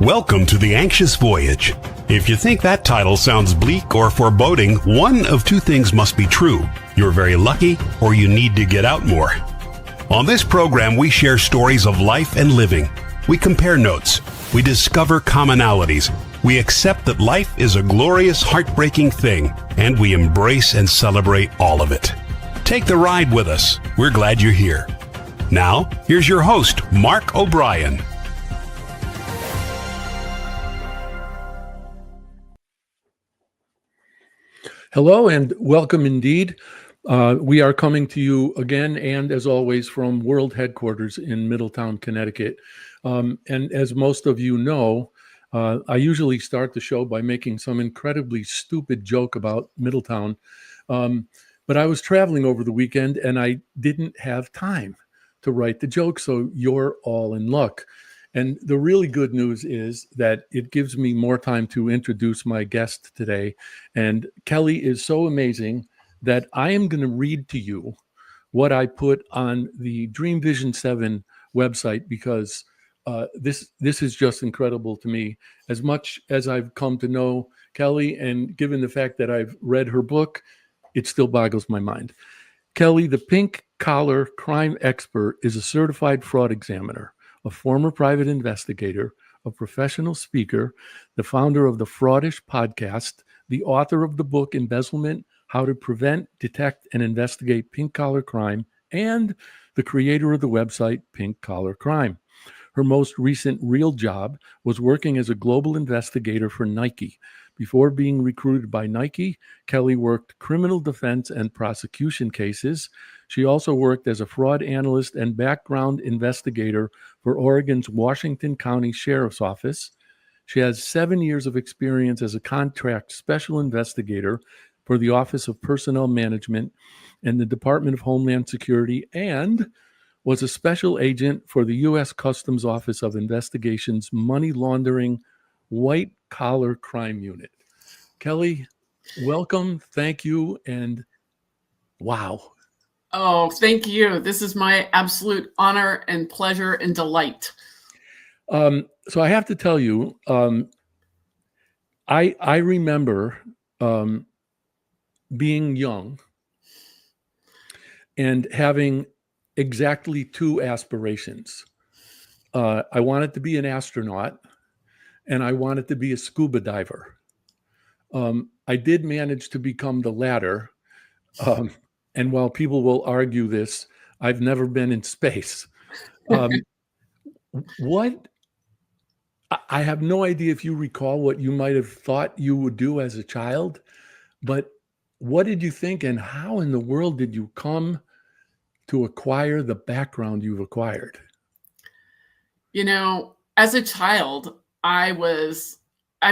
Welcome to The Anxious Voyage. If you think that title sounds bleak or foreboding, one of two things must be true. You're very lucky, or you need to get out more. On this program, we share stories of life and living. We compare notes. We discover commonalities. We accept that life is a glorious, heartbreaking thing, and we embrace and celebrate all of it. Take the ride with us. We're glad you're here. Now, here's your host, Mark O'Brien. Hello and welcome indeed. We are coming to you again and as always from world headquarters in Middletown, Connecticut. And as most of you know, I usually start the show by making some incredibly stupid joke about Middletown. But I was traveling over the weekend and I didn't have time to write the joke, so you're all in luck. And the really good news is that it gives me more time to introduce my guest today. And Kelly is so amazing that I am going to read to you what I put on the Dream Vision 7 website, because this is just incredible to me. As much as I've come to know Kelly, and given the fact that I've read her book, it still boggles my mind. Kelly, the pink collar crime expert, is a certified fraud examiner, a former private investigator, a professional speaker, the founder of the Fraudish podcast, the author of the book Embezzlement: How to Prevent, Detect, and Investigate Pink Collar Crime, and the creator of the website Pink Collar Crime. Her most recent real job was working as a global investigator for Nike. Before being recruited by Nike, Kelly worked criminal defense and prosecution cases. She also worked as a fraud analyst and background investigator for Oregon's Washington County Sheriff's Office. She has 7 years of experience as a contract special investigator for the Office of Personnel Management and the Department of Homeland Security, and was a special agent for the U.S. Customs Office of Investigation's Money Laundering White Collar Crime Unit. Kelly, welcome, thank you, and wow. Oh, thank you. This is my absolute honor and pleasure and delight. So I have to tell you, I remember being young and having exactly two aspirations. I wanted to be an astronaut, and I wanted to be a scuba diver. I did manage to become the latter. And while people will argue this, I've never been in space. I have no idea if you recall what you might have thought you would do as a child, but what did you think, and how in the world did you come to acquire the background you've acquired? You know, as a child, I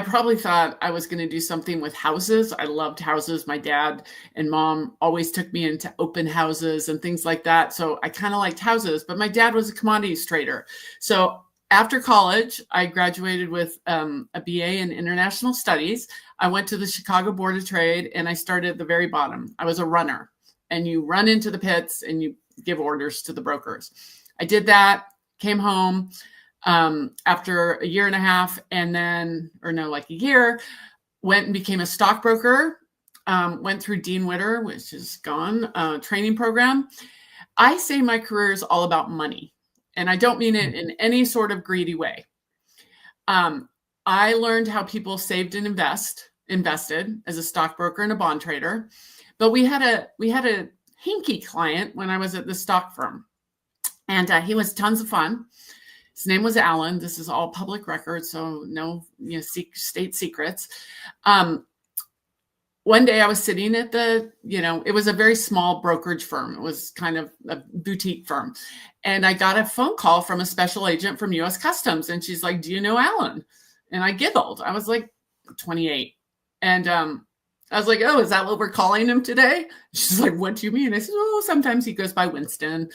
probably thought I was going to do something with houses. I loved houses. My dad and mom always took me into open houses and things like that. So I kind of liked houses, but my dad was a commodities trader. So after college, I graduated with a BA in international studies. I went to the Chicago Board of Trade and I started at the very bottom. I was a runner, and you run into the pits and you give orders to the brokers. I did that, came home after a year and a half, and then, a year, went and became a stockbroker, went through Dean Witter, which is gone, training program. I say my career is all about money, and I don't mean it in any sort of greedy way. I learned how people saved and invested as a stockbroker and a bond trader, but we had a hinky client when I was at the stock firm, and he was tons of fun. His name was Alan. This is all public record, so no, state secrets. One day I was sitting at it was a very small brokerage firm. It was kind of a boutique firm. And I got a phone call from a special agent from U.S. Customs. And she's like, "Do you know Alan?" And I giggled. I was like 28. And I was like, "Oh, is that what we're calling him today?" She's like, "What do you mean?" I said, "Oh, sometimes he goes by Winston."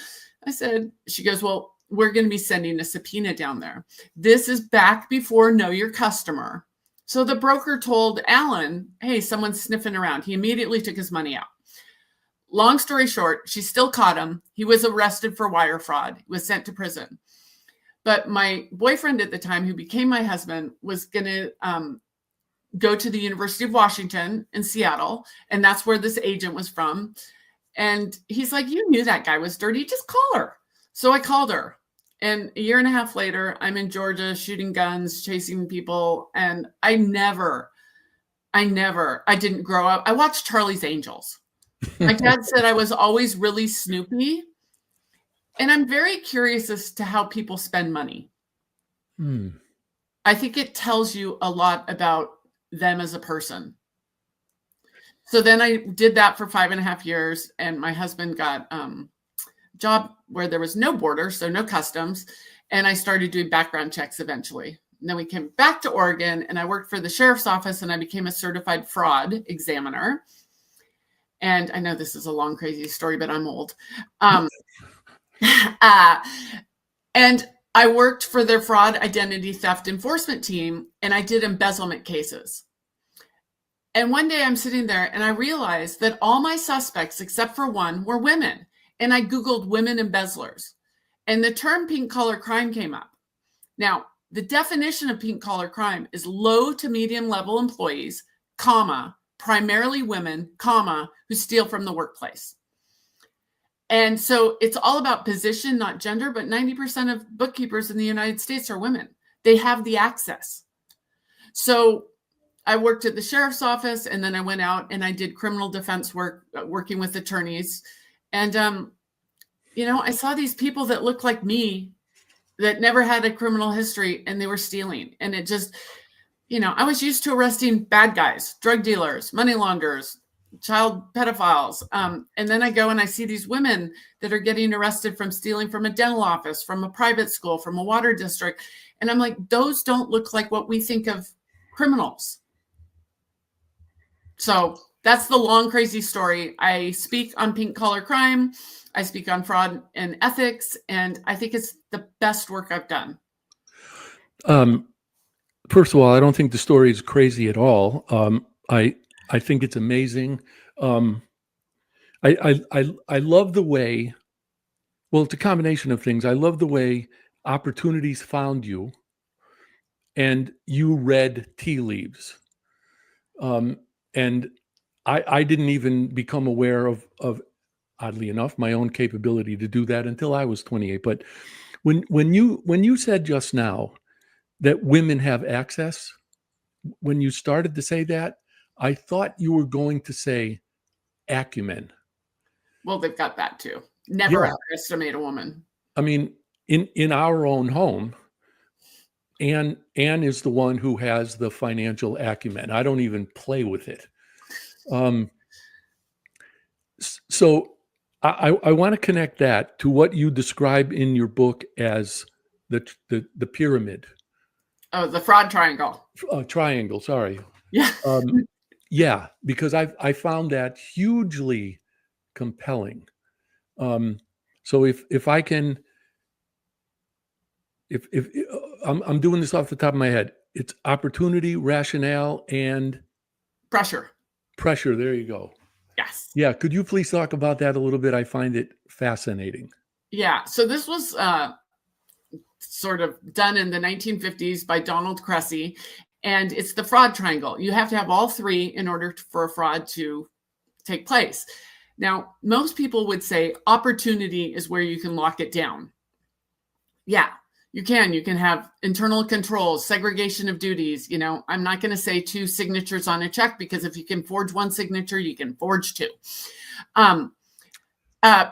She goes, "Well, we're going to be sending a subpoena down there." This is back before Know Your Customer. So the broker told Alan, "Hey, someone's sniffing around." He immediately took his money out. Long story short, she still caught him. He was arrested for wire fraud. He was sent to prison. But my boyfriend at the time, who became my husband, was going to go to the University of Washington in Seattle. And that's where this agent was from. And he's like, you knew that guy was dirty. Just call her. So I called her. And a year and a half later, I'm in Georgia shooting guns, chasing people. And I didn't grow up. I watched Charlie's Angels. My dad said I was always really snoopy. And I'm very curious as to how people spend money. I think it tells you a lot about them as a person. So then I did that for 5.5 years, and my husband got a job where there was no border, so no customs, and I started doing background checks eventually. And then we came back to Oregon, and I worked for the sheriff's office, and I became a certified fraud examiner. And I know this is a long, crazy story, but I'm old. And I worked for their fraud identity theft enforcement team, and I did embezzlement cases. And one day I'm sitting there and I realized that all my suspects, except for one, were women. And I Googled women embezzlers, and the term pink collar crime came up. Now, the definition of pink collar crime is low to medium level employees, comma, primarily women, comma, who steal from the workplace. And so it's all about position, not gender, but 90% of bookkeepers in the United States are women. They have the access. So I worked at the sheriff's office, and then I went out and I did criminal defense work, working with attorneys. And, I saw these people that looked like me that never had a criminal history, and they were stealing. And it just, I was used to arresting bad guys, drug dealers, money launderers, child pedophiles. And then I go and I see these women that are getting arrested from stealing from a dental office, from a private school, from a water district. And I'm like, those don't look like what we think of criminals. So that's the long, crazy story. I speak on pink collar crime. I speak on fraud and ethics. And I think it's the best work I've done. First of all, I don't think the story is crazy at all. I think it's amazing. I love the way, well, it's a combination of things. I love the way opportunities found you and you read tea leaves. And I didn't even become aware of, oddly enough, my own capability to do that until I was 28. But when you said just now that women have access, when you started to say that, I thought you were going to say acumen. Well, they've got that too. Never underestimate a woman. I mean, in our own home, Anne is the one who has the financial acumen. I don't even play with it. So I want to connect that to what you describe in your book as the pyramid. Oh, the fraud triangle. Triangle, sorry. Yeah. Yeah, because I found that hugely compelling. So if I can, if I'm doing this off the top of my head, it's opportunity, rationale, and pressure. Pressure. There you go. Yes. Yeah. Could you please talk about that a little bit? I find it fascinating. Yeah. So this was sort of done in the 1950s by Donald Cressy. And it's the fraud triangle. You have to have all three in order for a fraud to take place. Now, most people would say opportunity is where you can lock it down. Yeah, you can. You can have internal controls, segregation of duties. I'm not going to say 2 signatures on a check, because if you can forge 1 signature, you can forge 2.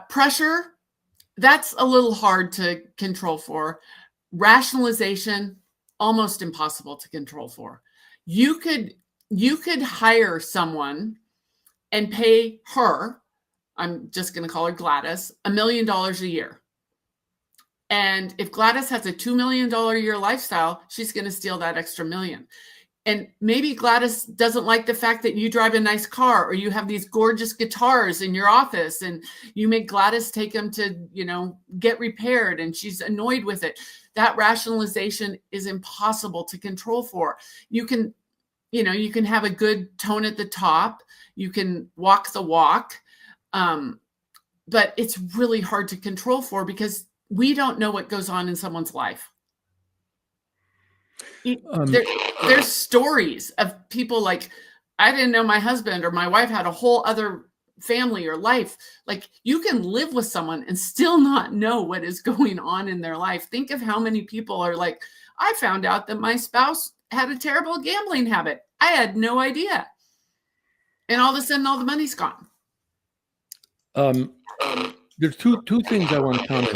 Pressure, that's a little hard to control for. Rationalization, almost impossible to control for. You could hire someone and pay her, I'm just going to call her Gladys, $1 million a year. And if Gladys has a $2 million a year lifestyle, she's going to steal that extra $1 million. And maybe Gladys doesn't like the fact that you drive a nice car, or you have these gorgeous guitars in your office, and you make Gladys take them to, get repaired, and she's annoyed with it. That rationalization is impossible to control for. You can have a good tone at the top. You can walk the walk. But it's really hard to control for, because we don't know what goes on in someone's life. There's stories of people like, I didn't know my husband or my wife had a whole other family or life. Like, you can live with someone and still not know what is going on in their life. Think of how many people are like, I found out that my spouse had a terrible gambling habit. I had no idea. And all of a sudden, all the money's gone. There's two things I want to comment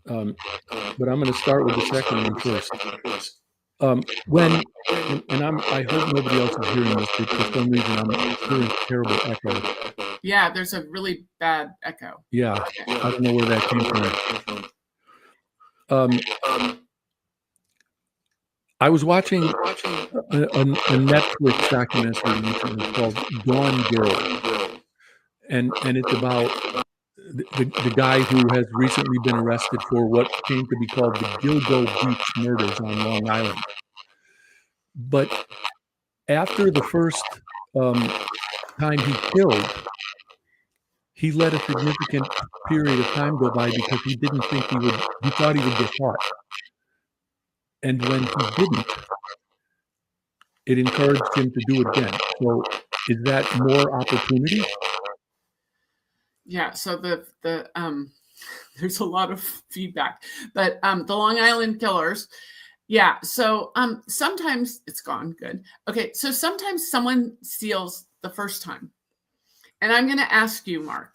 on. But I'm going to start with the second one first. I hope nobody else is hearing this, but for some reason I'm hearing terrible echo. Yeah, there's a really bad echo. Yeah, I don't know where that came from. I was watching a Netflix documentary recently called Gone Girl, and it's about the guy who has recently been arrested for what came to be called the Gilgo Beach murders on Long Island. But after the first time he killed, he let a significant period of time go by because he didn't think he thought he would get caught. And when he didn't, it encouraged him to do it again. So is that more opportunity? Yeah, so the there's a lot of feedback, but the Long Island killers, yeah. So sometimes it's gone. Good. Okay, so sometimes someone steals the first time, and I'm going to ask you, Mark,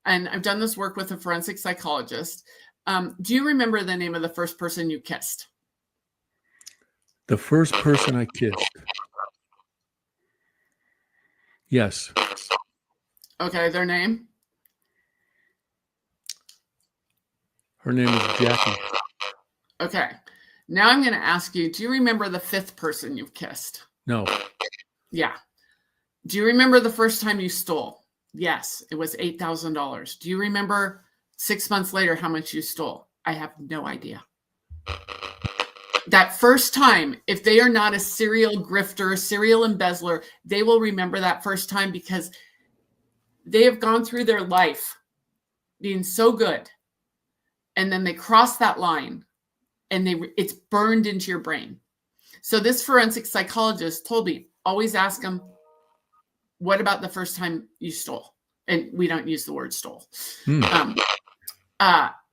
and I've done this work with a forensic psychologist. Do you remember the name of the first person you kissed? The first person I kissed. Yes. Okay, their name? Her name is Jackie. Okay. Now I'm going to ask you, do you remember the fifth person you've kissed? No. Yeah. Do you remember the first time you stole? Yes, it was $8,000. Do you remember 6 months later how much you stole? I have no idea. That first time, if they are not a serial grifter, serial embezzler, they will remember that first time because they have gone through their life being so good. And then they cross that line and it's burned into your brain. So this forensic psychologist told me, always ask them, what about the first time you stole? And we don't use the word stole.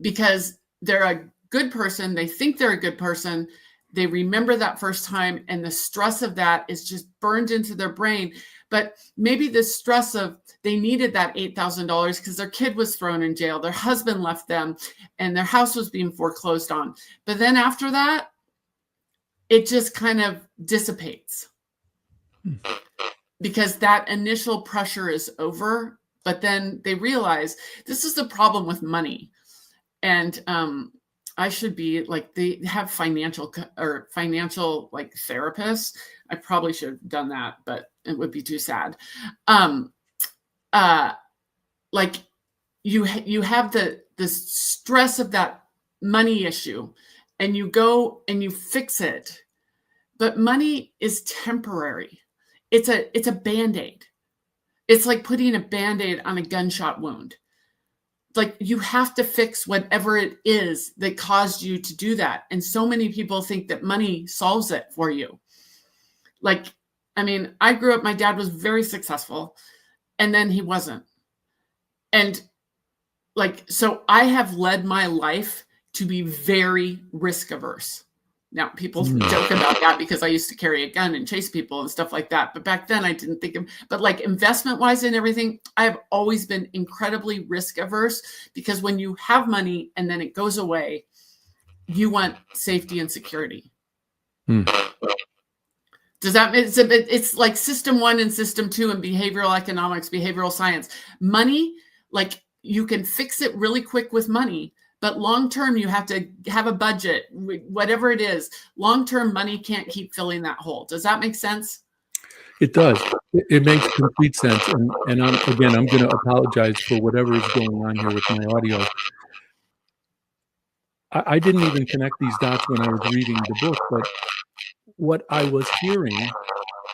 Because they're a good person. They think they're a good person. They remember that first time, and the stress of that is just burned into their brain. But maybe the stress of they needed that $8,000 because their kid was thrown in jail, their husband left them, and their house was being foreclosed on. But then after that, it just kind of dissipates because that initial pressure is over. But then they realize this is the problem with money. And I should be like, they have financial like therapists. I probably should have done that, but it would be too sad. Like you have the stress of that money issue, and you go and you fix it. But money is temporary. It's a Band-Aid. It's like putting a Band-Aid on a gunshot wound. Like you have to fix whatever it is that caused you to do that. And so many people think that money solves it for you. Like, I mean, I grew up, my dad was very successful and then he wasn't. And like, so I have led my life to be very risk averse. Now, people joke about that because I used to carry a gun and chase people and stuff like that. But back then I didn't think of, but like investment wise and everything, I have always been incredibly risk averse because when you have money and then it goes away, you want safety and security. Does that mean it's like system 1 and system 2 in behavioral economics, behavioral science? Money, like you can fix it really quick with money. But long-term, you have to have a budget, whatever it is. Long-term, money can't keep filling that hole. Does that make sense? It does. It makes complete sense. And I'm going to apologize for whatever is going on here with my audio. I didn't even connect these dots when I was reading the book, but what I was hearing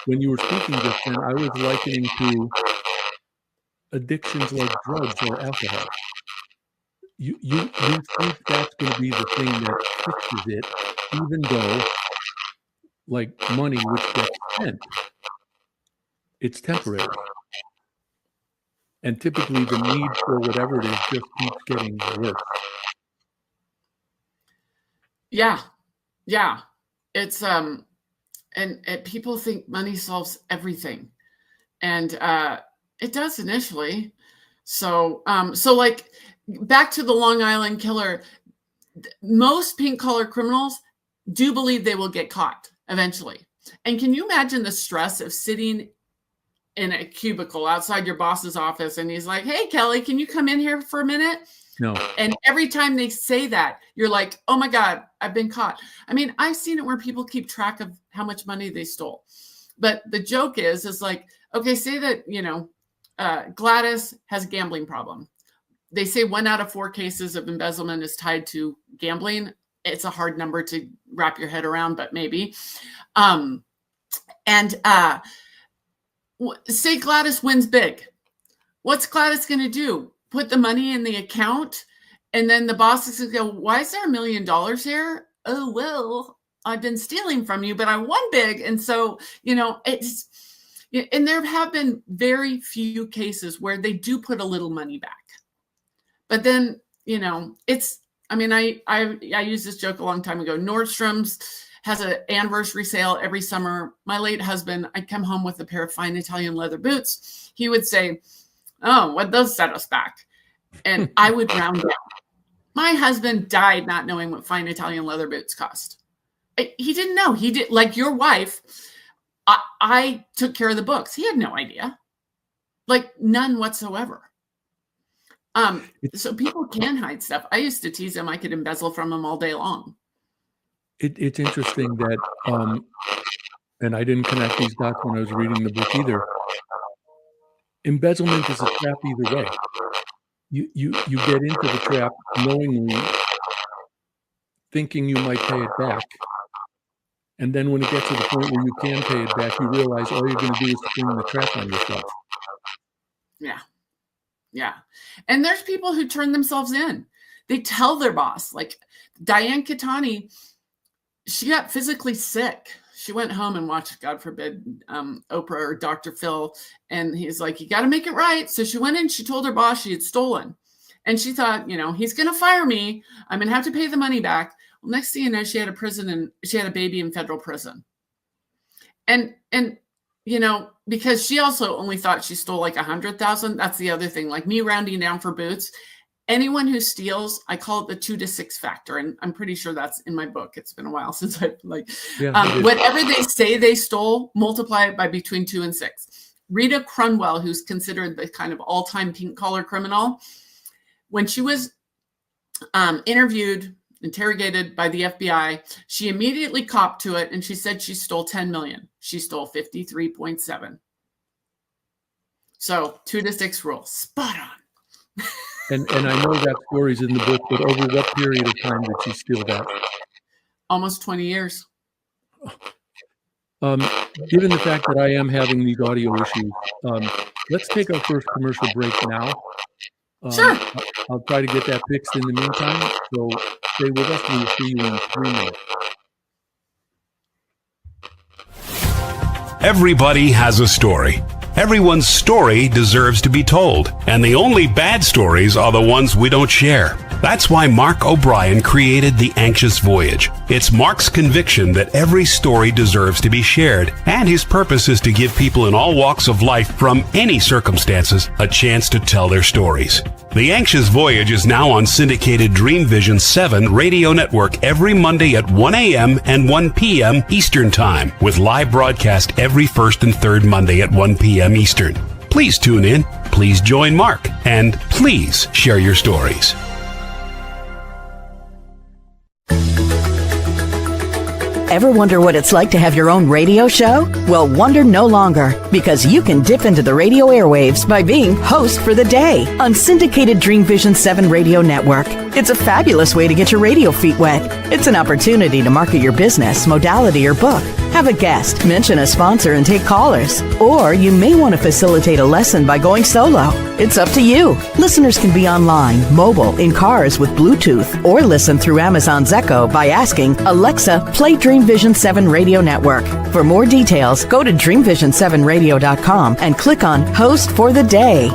when you were speaking just then, I was likening to addictions like drugs or alcohol. you think that's going to be the thing that fixes it, even though, like money which gets spent, it's temporary. And typically the need for whatever it is just keeps getting worse. Yeah. It's and people think money solves everything. And it does initially. So like back to the Long Island killer, most pink collar criminals do believe they will get caught eventually. And can you imagine the stress of sitting in a cubicle outside your boss's office and he's like, "Hey, Kelly, can you come in here for a minute?" No. And every time they say that, you're like, "Oh my God, I've been caught." I mean, I've seen it where people keep track of how much money they stole. But the joke is like, okay, say that, Gladys has a gambling problem. They say 1 out of 4 cases of embezzlement is tied to gambling. It's a hard number to wrap your head around, but maybe. Say Gladys wins big. What's Gladys going to do? Put the money in the account? And then the boss is going to go, "Why is there $1 million here?" "Oh, well, I've been stealing from you, but I won big." And so, and there have been very few cases where they do put a little money back. But then, I used this joke a long time ago. Nordstrom's has an anniversary sale every summer. My late husband, I'd come home with a pair of fine Italian leather boots. He would say, "Oh, what does set us back?" And I would round down. My husband died not knowing what fine Italian leather boots cost. He didn't know. He did, like your wife. I took care of the books. He had no idea, like none whatsoever. So people can hide stuff. I used to tease him I could embezzle from him all day long. It's interesting that, and I didn't connect these dots when I was reading the book either. Embezzlement is a trap either way. You get into the trap knowingly, thinking you might pay it back. And then when it gets to the point where you can pay it back, you realize all you're going to do is spring the trap on yourself. Yeah. And there's people who turn themselves in. They tell their boss, like Diane Catani, she got physically sick. She went home and watched, God forbid, Oprah or Dr. Phil. And he's like, "You got to make it right." So she went in, she told her boss she had stolen. And she thought, he's going to fire me. I'm going to have to pay the money back. Well, next thing you know, she had a baby in federal prison. And because she also only thought she stole like 100,000. That's the other thing, like me rounding down for boots. Anyone who steals, I call it the 2 to 6 factor. And I'm pretty sure that's in my book. It's been a while since whatever they say they stole, multiply it by between 2 and 6. Rita Crunwell, who's considered the kind of all-time pink collar criminal, when she was interrogated by the FBI, she immediately copped to it and she said she stole 10 million. She stole 53.7. So 2 to 6 rule, spot on. And I know that story's in the book, but over what period of time did she steal that? Almost 20 years. Given the fact that I am having these audio issues, let's take our first commercial break now. Sure. I'll try to get that fixed in the meantime. So stay with us. We'll see you in 3 minutes. Everybody has a story. Everyone's story deserves to be told, and the only bad stories are the ones we don't share. That's why Mark O'Brien created The Anxious Voyage. It's Mark's conviction that every story deserves to be shared, and his purpose is to give people in all walks of life from any circumstances a chance to tell their stories. The Anxious Voyage is now on syndicated Dream Vision 7 radio network every Monday at 1 a.m. and 1 p.m. Eastern Time, with live broadcast every first and third Monday at 1 p.m. Eastern. Please tune in, please join Mark, and please share your stories. Ever wonder what it's like to have your own radio show? Well, wonder no longer, because you can dip into the radio airwaves by being host for the day on syndicated Dream Vision 7 radio network. It's a fabulous way to get your radio feet wet. It's an opportunity to market your business, modality, or book. have a guest, mention a sponsor, and take callers. Or you may want to facilitate a lesson by going solo. It's up to you. Listeners can be online, mobile, in cars with Bluetooth, or listen through Amazon's Echo by asking, Alexa, play Dream Vision 7 Radio Network. For more details, go to dreamvision7radio.com and click on Host for the Day.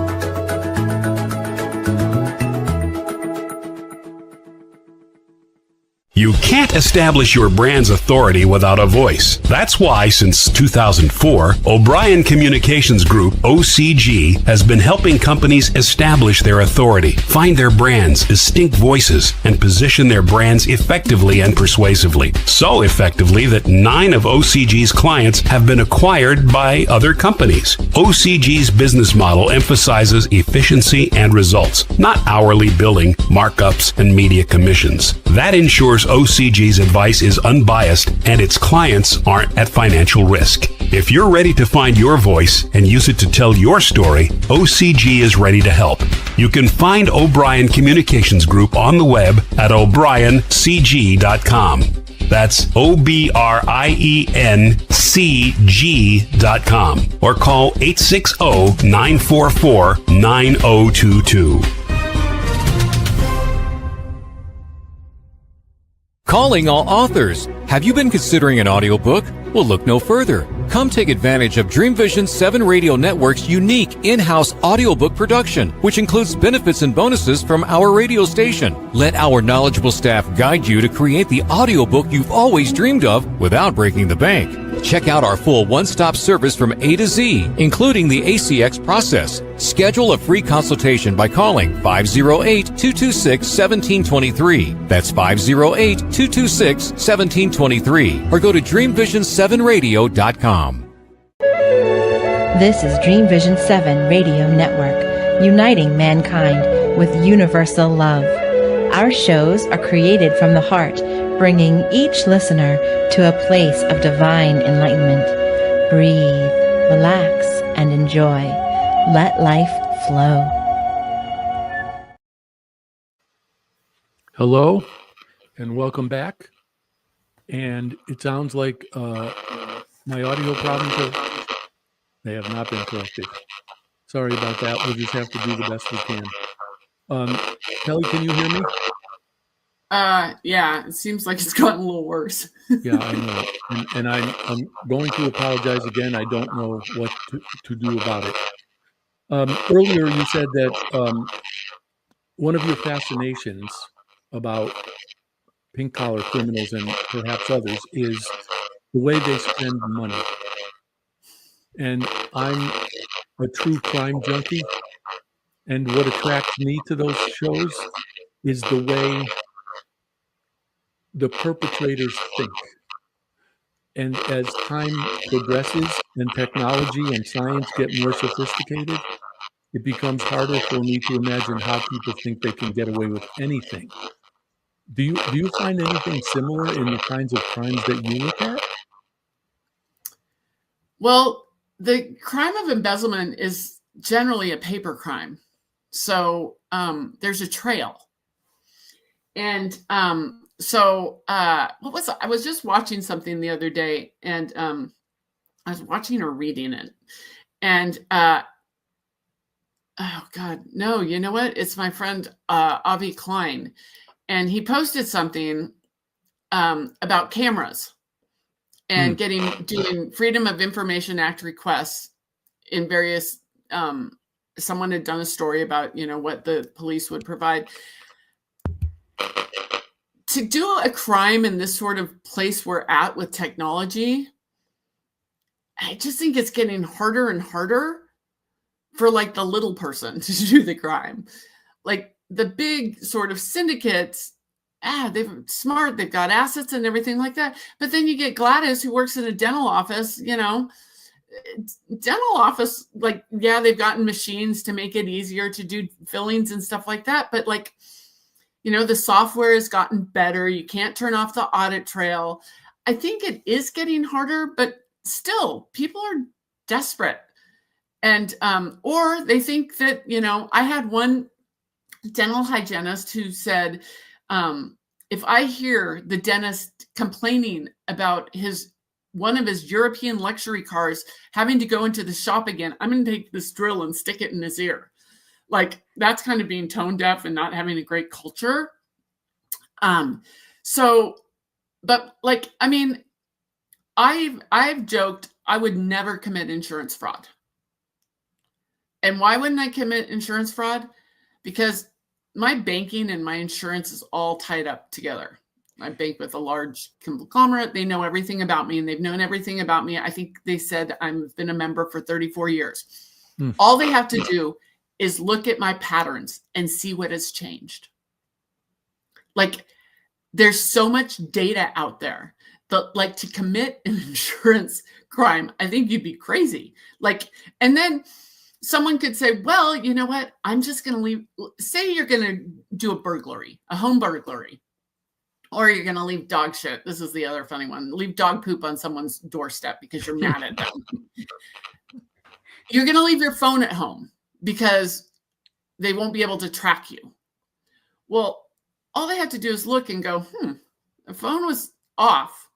You can't establish your brand's authority without a voice. That's why, since 2004, O'Brien Communications Group, OCG, has been helping companies establish their authority, find their brand's distinct voices, and position their brands effectively and persuasively. So effectively that 9 of OCG's clients have been acquired by other companies. OCG's business model emphasizes efficiency and results, not hourly billing, markups, and media commissions. That ensures OCG's advice is unbiased and its clients aren't at financial risk. If you're ready to find your voice and use it to tell your story, OCG is ready to help. You can find O'Brien Communications Group on the web at o'briencg.com. That's OBRIENCG.com, or call 860-944-9022. Calling all authors. Have you been considering an audiobook? Well, look no further. Come take advantage of Dream Vision 7 Radio Network's unique in-house audiobook production, which includes benefits and bonuses from our radio station. Let our knowledgeable staff guide you to create the audiobook you've always dreamed of without breaking the bank. Check out our full one-stop service from A to Z, including the ACX process. Schedule a free consultation by calling 508-226-1723. That's 508-226-1723. Or go to dreamvision7radio.com. This is Dream Vision 7 Radio Network, uniting mankind with universal love. Our shows are created from the heart, bringing each listener to a place of divine enlightenment. Breathe, relax, and enjoy. Let life flow. Hello, and welcome back. And it sounds like my audio problems they have not been corrected. Sorry about that. We'll just have to do the best we can. Kelly, can you hear me? Yeah, it seems like it's gotten a little worse. Yeah, I know. And I'm going to apologize again. I don't know what to do about it. Earlier, you said that one of your fascinations about pink-collar criminals and perhaps others is the way they spend money. And I'm a true crime junkie. And what attracts me to those shows is the way the perpetrators think. And as time progresses and technology and science get more sophisticated, it becomes harder for me to imagine how people think they can get away with anything. Do you find anything similar in the kinds of crimes that you look at? Well, the crime of embezzlement is generally a paper crime. So there's a trail. And I was just watching something the other day, and I was watching or reading it. And oh God, no, you know what? It's my friend Avi Klein. And he posted something about cameras and doing Freedom of Information Act requests in various, someone had done a story about, what the police would provide. To do a crime in this sort of place we're at with technology, I just think it's getting harder and harder for like the little person to do the crime. Like the big sort of syndicates, they're smart, they've got assets and everything like that. But then you get Gladys, who works in a dental office, dental office, like, yeah, they've gotten machines to make it easier to do fillings and stuff like that. But like, the software has gotten better. You can't turn off the audit trail. I think it is getting harder, but still people are desperate. And, or they think that, I had one dental hygienist who said, if I hear the dentist complaining about his one of his European luxury cars having to go into the shop again. I'm going to take this drill and stick it in his ear. Like, that's kind of being tone deaf and not having a great culture. But like, I mean, I've joked I would never commit insurance fraud. And why wouldn't I commit insurance fraud? Because my banking and my insurance is all tied up together. I bank with a large conglomerate. They know everything about me, and they've known everything about me. I think they said I've been a member for 34 years. All they have to do is look at my patterns and see what has changed. Like, there's so much data out there that, like, to commit an insurance crime, I think you'd be crazy. Like, and then someone could say, well, you know what? I'm just going to leave. Say you're going to do a burglary, a home burglary, or you're going to leave dog shit. This is the other funny one. Leave dog poop on someone's doorstep because you're mad at them. You're going to leave your phone at home because they won't be able to track you. Well, all they have to do is look and go, the phone was off,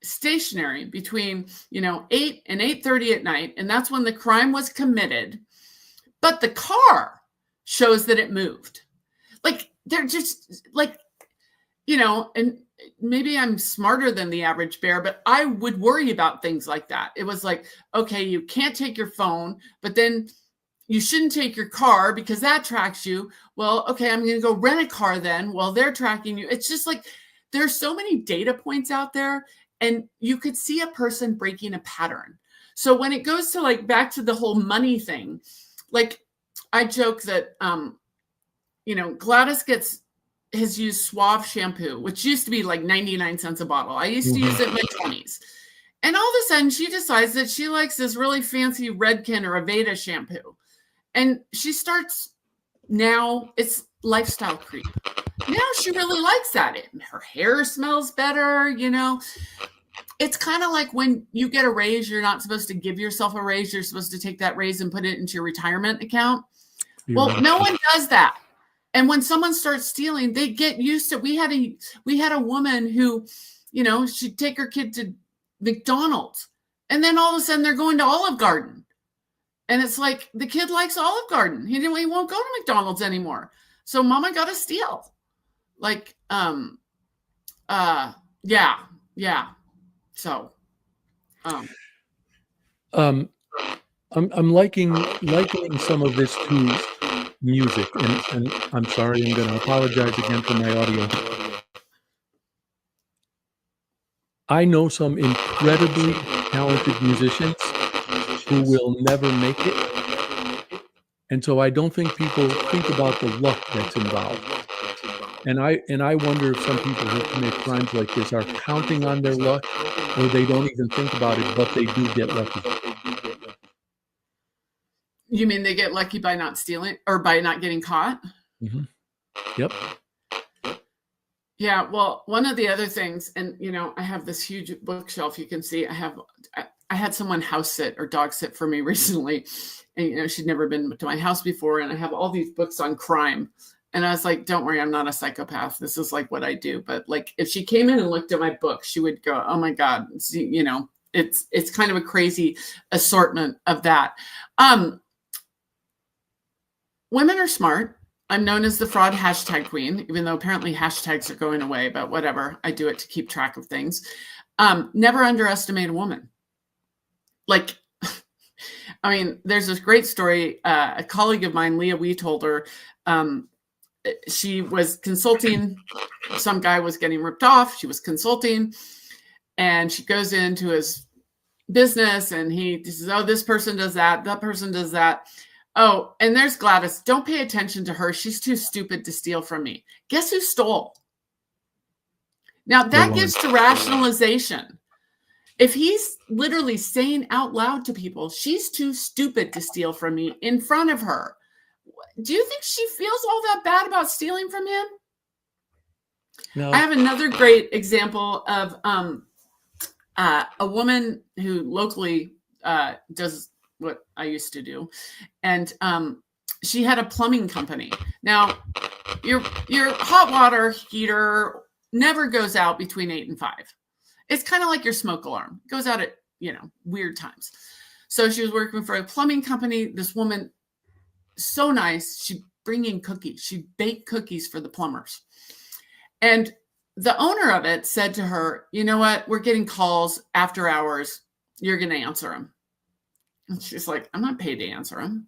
stationary between, 8 and 8:30 at night. And that's when the crime was committed. But the car shows that it moved. Like, they're just like, and maybe I'm smarter than the average bear, but I would worry about things like that. It was like, okay, you can't take your phone, but then you shouldn't take your car because that tracks you. Well, okay, I'm going to go rent a car then. Well, they're tracking you. It's just like, there's so many data points out there, and you could see a person breaking a pattern. So when it goes to, like, back to the whole money thing, like, I joke that, Gladys has used Suave shampoo, which used to be like 99 cents a bottle. I used to use it in my 20s. And all of a sudden she decides that she likes this really fancy Redken or Aveda shampoo. And she starts, now it's lifestyle creep. Now she really likes that. Her hair smells better, It's kind of like when you get a raise, you're not supposed to give yourself a raise. You're supposed to take that raise and put it into your retirement account. Well, no one does that. And when someone starts stealing, they get used to it. We had a woman who, she'd take her kid to McDonald's, and then all of a sudden they're going to Olive Garden. And it's like, the kid likes Olive Garden. He won't go to McDonald's anymore. So mama got to steal. Like, yeah. So, I'm likening some of this to music, and I'm sorry, I'm going to apologize again for my audio. I know some incredibly talented musicians who will never make it, and so I don't think people think about the luck that's involved. And I wonder if some people who commit crimes like this are counting on their luck, or they don't even think about it, but they do get lucky. You mean they get lucky by not stealing or by not getting caught? Mm-hmm. Yep. Yeah. Well, one of the other things, and I have this huge bookshelf. You can see I had someone house sit or dog sit for me recently, and she'd never been to my house before, and I have all these books on crime. And I was like, don't worry, I'm not a psychopath. This is like what I do. But like, if she came in and looked at my book, she would go, oh my God, it's kind of a crazy assortment of that. Women are smart. I'm known as the fraud hashtag queen, even though apparently hashtags are going away, but whatever. I do it to keep track of things. Never underestimate a woman. Like, I mean, there's this great story. A colleague of mine, Leah Wee, told her, she was consulting. Some guy was getting ripped off. She was consulting, and she goes into his business, and he says, oh, this person does that. That person does that. Oh, and there's Gladys. Don't pay attention to her. She's too stupid to steal from me. Guess who stole? Now that gives to rationalization. If he's literally saying out loud to people, she's too stupid to steal from me in front of her, do you think she feels all that bad about stealing from him? No. I have another great example of a woman who locally does what I used to do. And she had a plumbing company. Now, your hot water heater never goes out between 8 and 5. It's kind of like your smoke alarm. It goes out at, weird times. So she was working for a plumbing company. This woman, so nice. She bringing cookies. She baked cookies for the plumbers. And the owner of it said to her, you know what? We're getting calls after hours. You're going to answer them. And she's like, I'm not paid to answer them.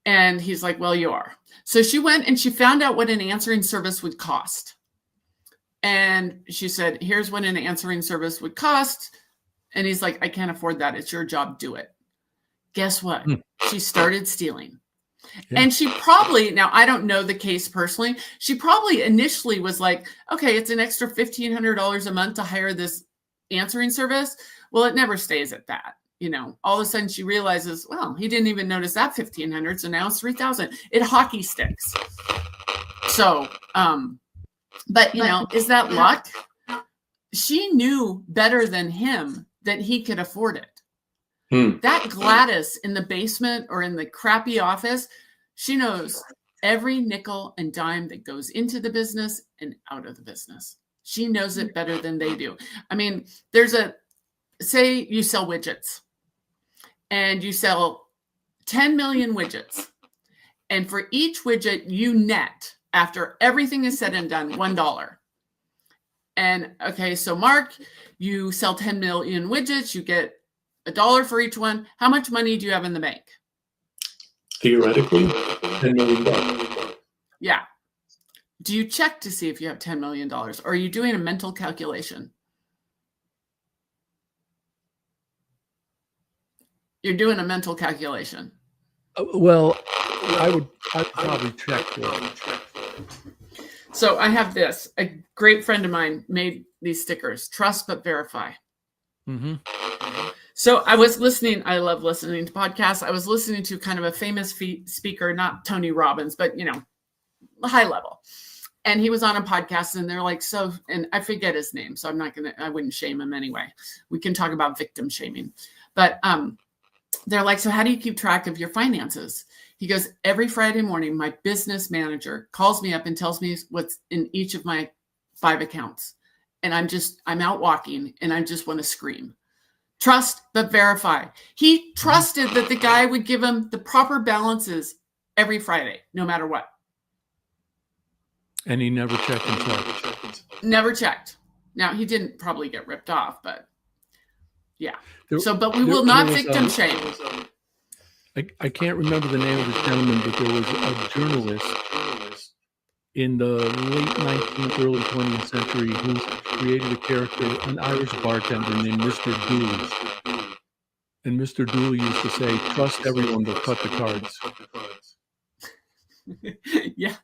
And he's like, well, you are. So she went and she found out what an answering service would cost. And she said, here's what an answering service would cost. And he's like, I can't afford that. It's your job. Do it. Guess what? She started stealing. Yeah. And she probably, now I don't know the case personally, she probably initially was like, okay, it's an extra $1,500 a month to hire this answering service. Well, it never stays at that. All of a sudden she realizes, well, he didn't even notice that $1,500. So now it's $3,000. It hockey sticks. So, but is that luck? She knew better than him that he could afford it. That Gladys in the basement or in the crappy office, she knows every nickel and dime that goes into the business and out of the business. She knows it better than they do. I mean, say you sell widgets and you sell 10 million widgets. And for each widget you net, after everything is said and done, $1. And okay, so Mark, you sell 10 million widgets, you get $1 for each one. How much money do you have in the bank? Theoretically, $10 million. Yeah. Do you check to see if you have $10 million? Or are you doing a mental calculation? You're doing a mental calculation. Well, I'd probably check for it. So I have this. A great friend of mine made these stickers. Trust but verify. Mm-hmm. So I was listening. I love listening to podcasts. I was listening to kind of a famous speaker, not Tony Robbins, but, high level. And he was on a podcast and they're like, and I forget his name. So I wouldn't shame him anyway. We can talk about victim shaming, but, they're like, so how do you keep track of your finances? He goes, every Friday morning, my business manager calls me up and tells me what's in each of my 5 accounts. And I'm out walking and I just want to scream. Trust but verify. He trusted that the guy would give him the proper balances every Friday, no matter what. And he never checked himself. Never checked. Now, he didn't probably get ripped off, but yeah. But we will not victim shame. I can't remember the name of the gentleman, but there was a journalist in the late 19th, early 20th century who created a character, an Irish bartender named Mr. Dooley. And Mr. Dooley used to say, trust everyone but cut the cards. Yeah,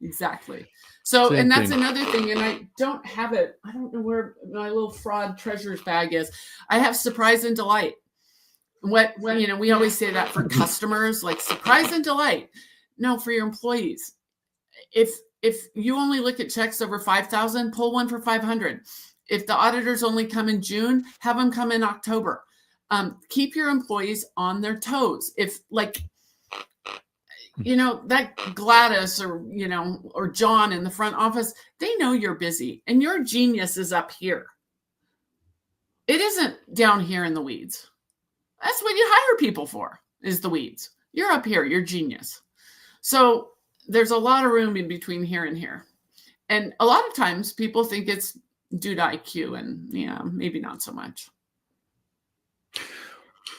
exactly. So, and that's another thing, and I don't have it. I don't know where my little fraud treasures bag is. I have surprise and delight. We always say that for customers, like surprise and delight. No, for your employees. If you only look at checks over 5,000, pull one for 500. If the auditors only come in June, have them come in October. Keep your employees on their toes. If that Gladys or John in the front office, they know you're busy and your genius is up here. It isn't down here in the weeds. That's what you hire people for, is the weeds. You're up here, you're genius. So there's a lot of room in between here and here. And a lot of times people think it's due to IQ, and maybe not so much.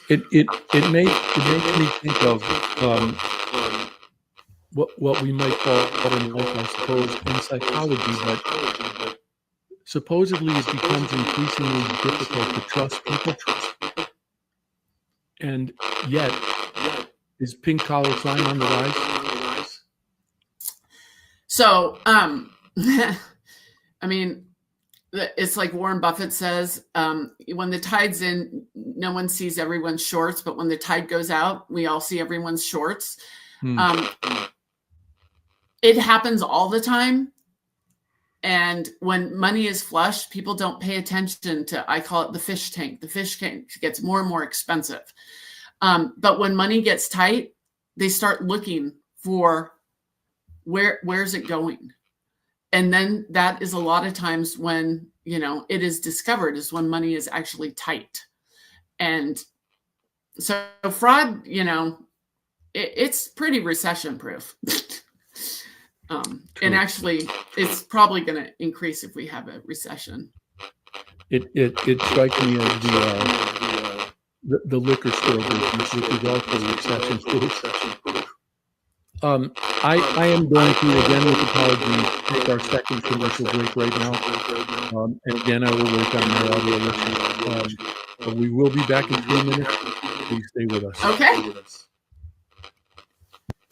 It makes me think of what we might call in life, I suppose, in psychology, but supposedly it becomes increasingly difficult to trust people. And yet, is pink collar crime on the rise? So, I mean, it's like Warren Buffett says, when the tide's in, no one sees everyone's shorts, but when the tide goes out, we all see everyone's shorts. It happens all the time. And when money is flush, people don't pay attention to, I call it the fish tank. The fish tank gets more and more expensive. But when money gets tight, they start looking for where's it going? And then that is a lot of times when, it is discovered, is when money is actually tight. And so fraud, it's pretty recession proof. And actually, it's probably going to increase if we have a recession. It strikes me as the liquor store business, which is also recession proof. I am going to, again with apologies, take our second commercial break right now. And again, I will work on my audio issues. But we will be back in 3 minutes. Please stay with us. Okay.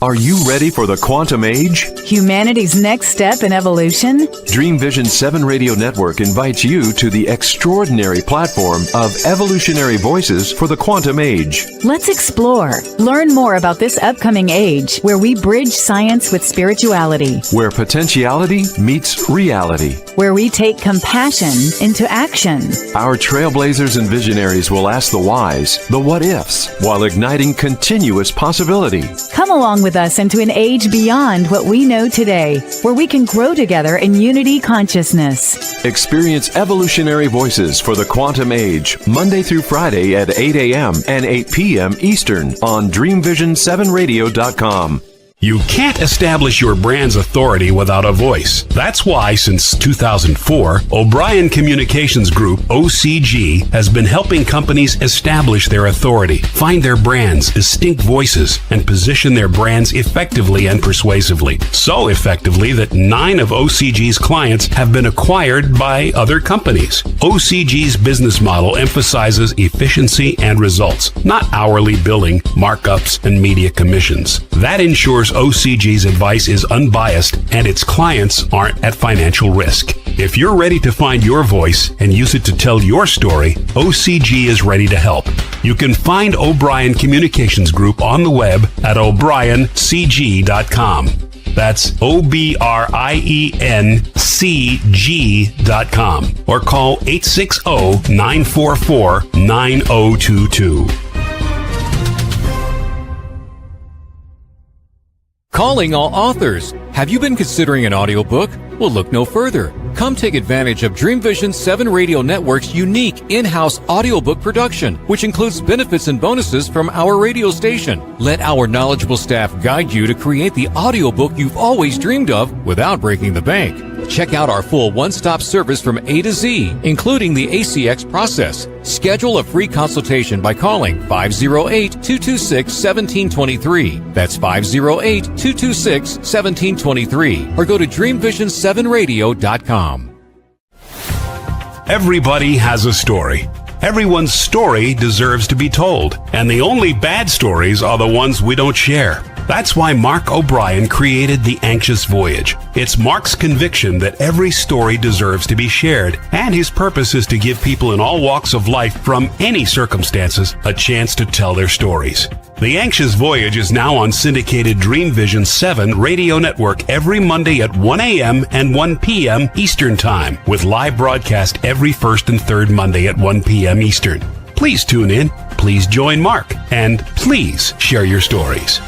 Are you ready for the quantum age? Humanity's next step in evolution? Dream Vision 7 Radio Network invites you to the extraordinary platform of evolutionary voices for the quantum age. Let's explore. Learn more about this upcoming age where we bridge science with spirituality, Where potentiality meets reality. where we take compassion into action. Our trailblazers and visionaries will ask the whys, the what ifs, while igniting continuous possibility. Come along with us into an age beyond what we know today, where we can grow together in unity consciousness. Experience evolutionary voices for the quantum age, Monday through Friday at 8 a.m. and 8 p.m. Eastern on DreamVision7Radio.com. You can't establish your brand's authority without a voice. That's why, since 2004, O'Brien Communications Group, OCG, has been helping companies establish their authority, find their brands, distinct voices, and position their brands effectively and persuasively. So effectively that 9 of OCG's clients have been acquired by other companies. OCG's business model emphasizes efficiency and results, not hourly billing, markups, and media commissions. That ensures OCG's advice is unbiased and its clients aren't at financial risk. If you're ready to find your voice and use it to tell your story, OCG is ready to help. You can find O'Brien Communications Group on the web at o'briencg.com. That's OBRIENCG.com or call 860-944-9022. Calling all authors. Have you been considering an audiobook? Well, look no further. Come take advantage of Dream Vision 7 Radio Network's unique in-house audiobook production, which includes benefits and bonuses from our radio station. Let our knowledgeable staff guide you to create the audiobook you've always dreamed of without breaking the bank. Check out our full one-stop service from A to Z, including the ACX process. Schedule a free consultation by calling 508-226-1723. That's 508-226-1723. Or go to DreamVision7Radio.com. Everybody has a story. Everyone's story deserves to be told, and the only bad stories are the ones we don't share. That's why Mark O'Brien created The Anxious Voyage. It's Mark's conviction that every story deserves to be shared, and his purpose is to give people in all walks of life from any circumstances a chance to tell their stories. The Anxious Voyage is now on syndicated Dream Vision 7 Radio Network every Monday at 1 a.m. and 1 p.m. Eastern Time, with live broadcast every first and third Monday at 1 p.m. Eastern. Please tune in, please join Mark, and please share your stories.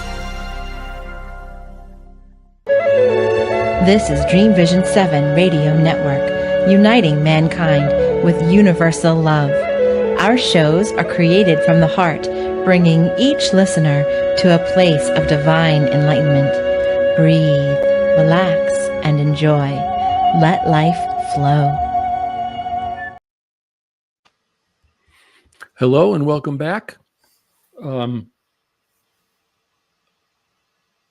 This is Dream Vision 7 Radio Network, uniting mankind with universal love. Our shows are created from the heart, bringing each listener to a place of divine enlightenment. Breathe, relax, and enjoy. Let life flow. Hello and welcome back.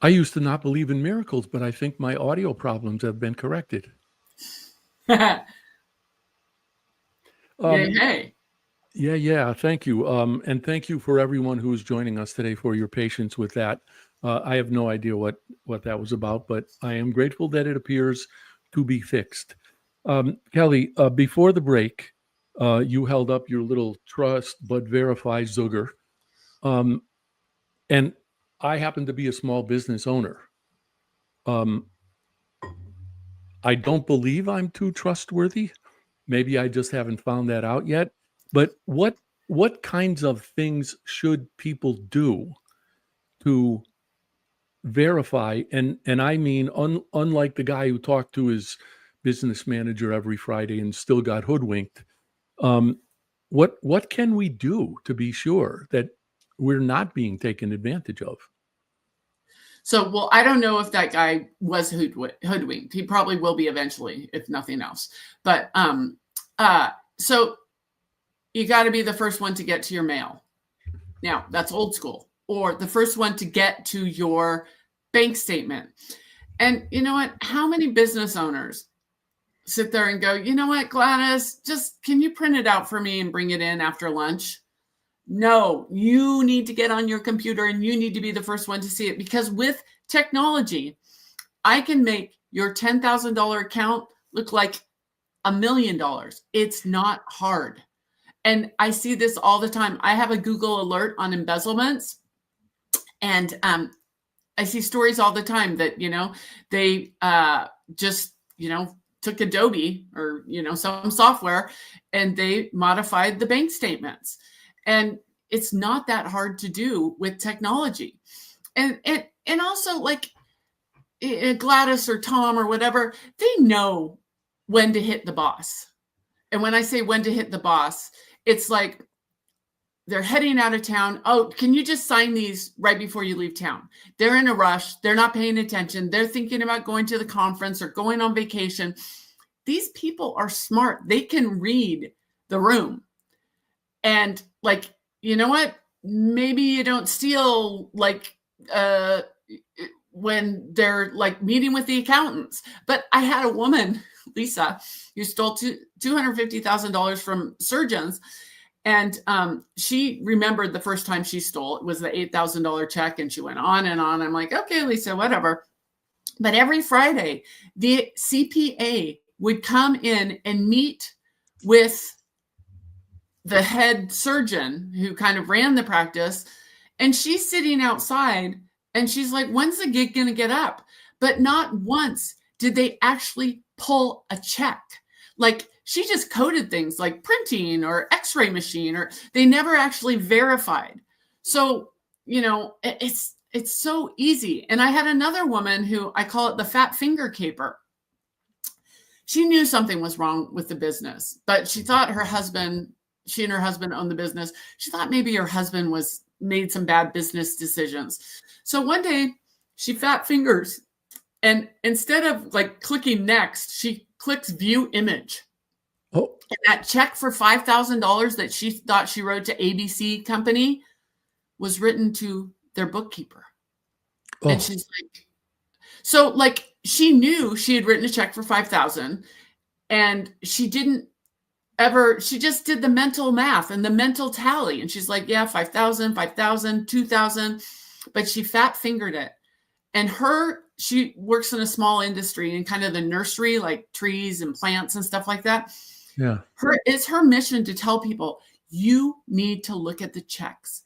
I used to not believe in miracles, but I think my audio problems have been corrected. Yay, hey. Yeah. Thank you. And thank you for everyone who is joining us today for your patience with that. I have no idea what that was about, but I am grateful that it appears to be fixed. Kelly, before the break, you held up your little trust but verify Zooger. And I happen to be a small business owner. I don't believe I'm too trustworthy. Maybe I just haven't found that out yet. But what kinds of things should people do to verify? And I mean, unlike the guy who talked to his business manager every Friday and still got hoodwinked. What can we do to be sure that we're not being taken advantage of? So, well, I don't know if that guy was hoodwinked. He probably will be eventually, if nothing else. But so you got to be the first one to get to your mail. Now, that's old school. Or the first one to get to your bank statement. And you know what? How many business owners sit there and go, you know what, Gladys, just can you print it out for me and bring it in after lunch? No, you need to get on your computer and you need to be the first one to see it, because with technology, I can make your $10,000 account look like $1 million. It's not hard. And I see this all the time. I have a Google alert on embezzlements, and I see stories all the time that, they just, took Adobe or, some software, and they modified the bank statements. And it's not that hard to do with technology. And also, like Gladys or Tom or whatever, they know when to hit the boss. And when I say when to hit the boss, it's like they're heading out of town. Oh, can you just sign these right before you leave town? They're in a rush. They're not paying attention. They're thinking about going to the conference or going on vacation. These people are smart. They can read the room. And like, you know what? Maybe you don't steal like when they're like meeting with the accountants. But I had a woman, Lisa, who stole $250,000 from surgeons. And she remembered the first time she stole. It was the $8,000 check. And she went on and on. I'm like, okay, Lisa, whatever. But every Friday, the CPA would come in and meet with the head surgeon who kind of ran the practice. And she's sitting outside and she's like, when's the gig going to get up? But not once did they actually pull a check. Like she just coded things like printing or x-ray machine, or they never actually verified. So, it's so easy. And I had another woman who I call it the fat finger caper. She knew something was wrong with the business, but she thought she and her husband owned the business. She thought maybe her husband made some bad business decisions. So one day she fat fingers, and instead of like clicking next, she clicks view image. Oh. And that check for $5,000 that she thought she wrote to ABC company was written to their bookkeeper. Oh. And she's like, so like she knew she had written a check for $5,000, and she just did the mental math and the mental tally. And she's like, yeah, 5,000, 5,000, 2,000, but she fat fingered it. And she works in a small industry in kind of the nursery, like trees and plants and stuff like that. Yeah. It's her mission to tell people, you need to look at the checks.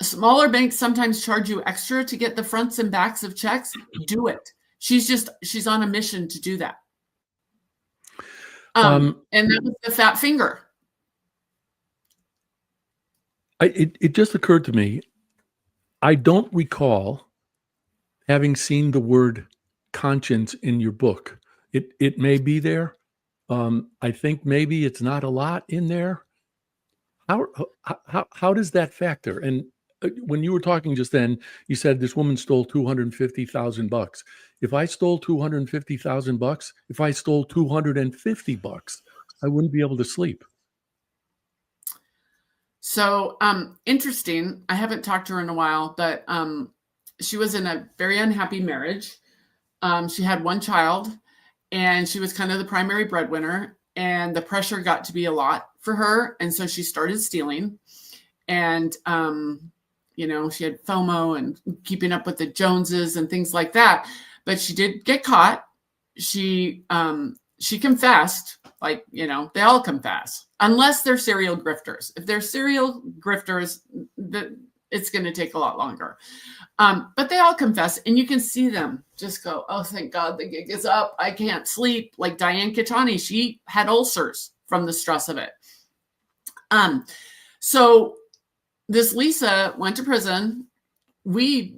Smaller banks sometimes charge you extra to get the fronts and backs of checks. Do it. She's on a mission to do that. And that was the fat finger. It just occurred to me, I don't recall having seen the word conscience in your book. It may be there. I think maybe it's not a lot in there. How does that factor? And when you were talking just then, you said this woman stole $250,000. If I stole $250,000, if I stole $250, I wouldn't be able to sleep. So interesting. I haven't talked to her in a while, but she was in a very unhappy marriage. She had one child, and she was kind of the primary breadwinner, and the pressure got to be a lot for her. And so she started stealing, and, she had FOMO and keeping up with the Joneses and things like that. But she did get caught. She confessed, like, they all confess, unless they're serial grifters. If they're serial grifters, it's going to take a lot longer. But they all confess, and you can see them just go, oh, thank God the gig is up. I can't sleep. Like Diane Kitani, she had ulcers from the stress of it. So this Lisa went to prison. We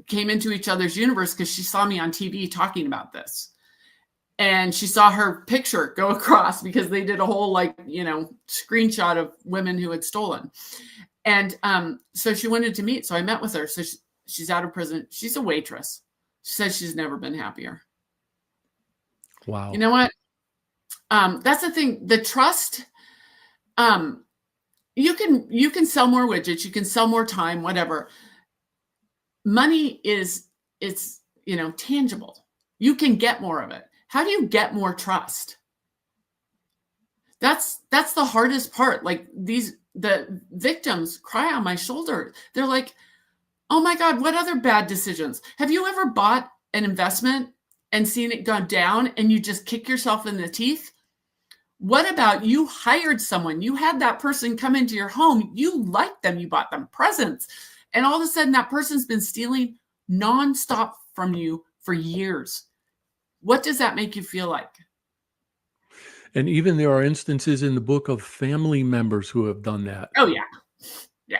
came into each other's universe because she saw me on TV talking about this. And she saw her picture go across because they did a whole screenshot of women who had stolen. And so she wanted to meet. So I met with her. So she's out of prison. She's a waitress. She says she's never been happier. Wow. You know what? That's the thing. The trust, you can sell more widgets, you can sell more time, whatever. Money it's tangible. You can get more of it. How do you get more trust? That's the hardest part. Like the victims cry on my shoulder. They're like, oh my God, what other bad decisions? Have you ever bought an investment and seen it go down and you just kick yourself in the teeth? What about you hired someone? You had that person come into your home. You liked them. You bought them presents. And all of a sudden that person's been stealing nonstop from you for years. What does that make you feel like? And even there are instances in the book of family members who have done that. Oh yeah. Yeah.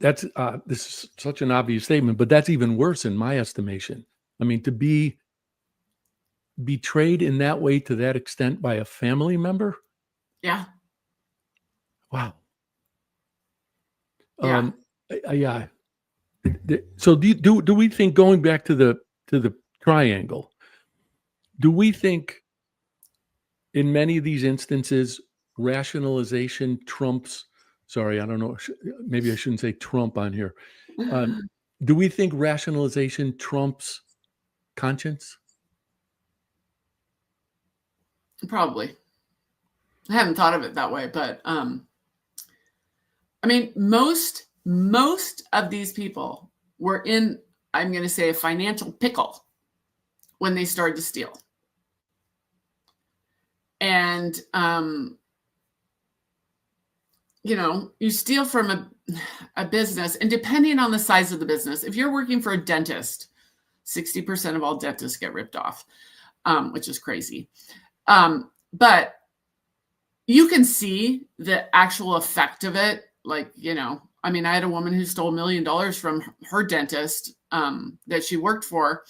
That's this is such an obvious statement, but that's even worse in my estimation. I mean, to be betrayed in that way to that extent by a family member. Yeah. Wow. Yeah. Yeah. So do we think, going back to the triangle, do we think in many of these instances rationalization trumps, sorry, I don't know, maybe I shouldn't say Trump on here. Do we think rationalization trumps conscience? Probably. I haven't thought of it that way, but I mean, most of these people were in, I'm going to say, a financial pickle when they started to steal. And you steal from a business, and depending on the size of the business, if you're working for a dentist, 60% of all dentists get ripped off, which is crazy. But you can see the actual effect of it. Like, I mean, I had a woman who stole $1 million from her dentist that she worked for,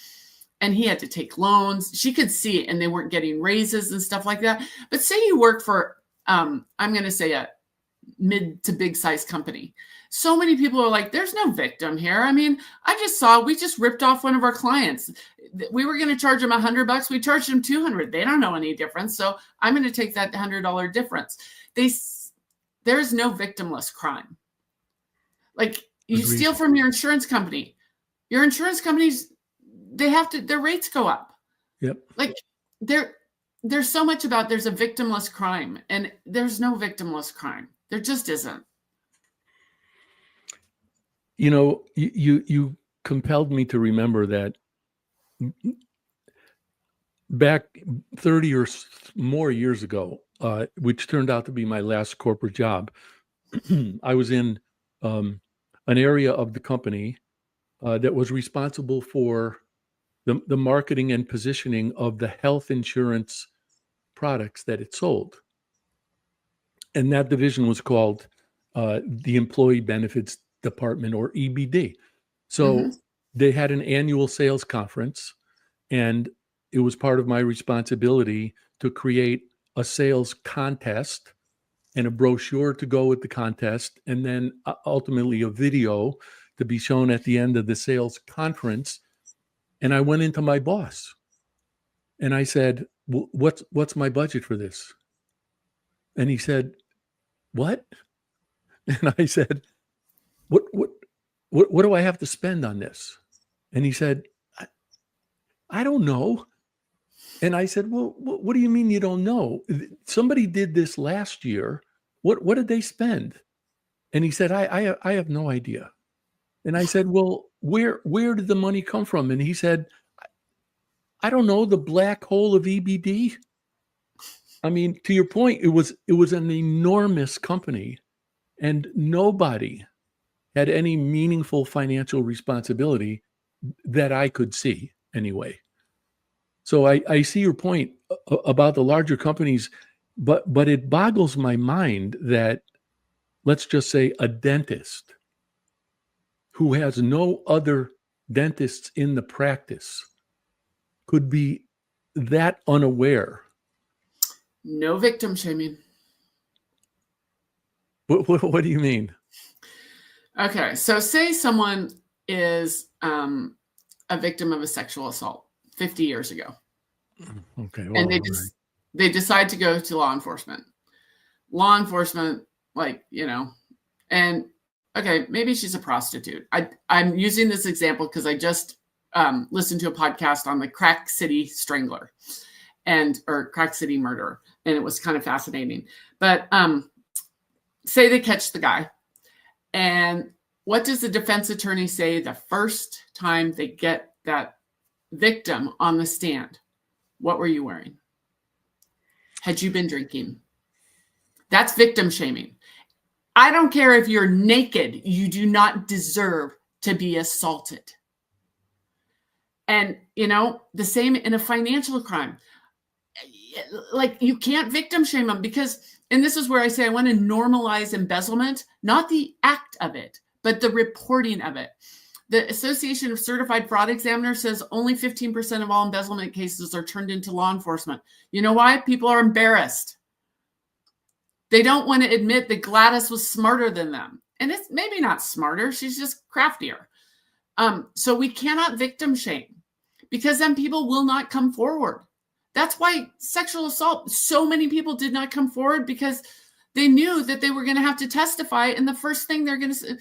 and he had to take loans. She could see it, and they weren't getting raises and stuff like that. But say you work for, I'm going to say, a mid to big size company. So many people are like, there's no victim here. I mean, we just ripped off one of our clients. We were going to charge them $100. We charged them $200. They don't know any difference. So I'm going to take that $100 difference. There's no victimless crime. Like, you Agreed. Steal from your insurance company. Your insurance companies, their rates go up. Yep. Like, there's so much about there's a victimless crime, and there's no victimless crime. There just isn't. You compelled me to remember that back 30 or more years ago, which turned out to be my last corporate job, I was in an area of the company that was responsible for the marketing and positioning of the health insurance products that it sold. And that division was called the Employee Benefits Department, or EBD. So they had an annual sales conference, and it was part of my responsibility to create a sales contest and a brochure to go with the contest, and then ultimately a video to be shown at the end of the sales conference. And I went into my boss and I said, what's my budget for this? And he said, what? And I said, what do I have to spend on this? And he said, I don't know. And I said, well, what do you mean you don't know? Somebody did this last year. What did they spend? And he said, I have no idea. And I said, well, where did the money come from? And he said, I don't know, the black hole of EBD. I mean, to your point, it was an enormous company, and nobody had any meaningful financial responsibility that I could see anyway. So I see your point about the larger companies, but it boggles my mind that, let's just say, a dentist who has no other dentists in the practice could be that unaware? No victim shaming. What do you mean? Okay, so say someone is a victim of a sexual assault 50 years ago. Okay. Well, And they decide to go to law enforcement. Law enforcement, and okay, maybe she's a prostitute. I'm using this example because I just listened to a podcast on the Crack City Strangler or Crack City Murderer, and it was kind of fascinating. But say they catch the guy, and what does the defense attorney say the first time they get that victim on the stand? What were you wearing? Had you been drinking? That's victim shaming. I don't care if you're naked. You do not deserve to be assaulted. And, the same in a financial crime. Like, you can't victim shame them because, and this is where I say I want to normalize embezzlement, not the act of it, but the reporting of it. The Association of Certified Fraud Examiners says only 15% of all embezzlement cases are turned into law enforcement. You know why? People are embarrassed. They don't want to admit that Gladys was smarter than them. And it's maybe not smarter. She's just craftier. So we cannot victim shame because then people will not come forward. That's why sexual assault, so many people did not come forward because they knew that they were going to have to testify. And the first thing they're going to say,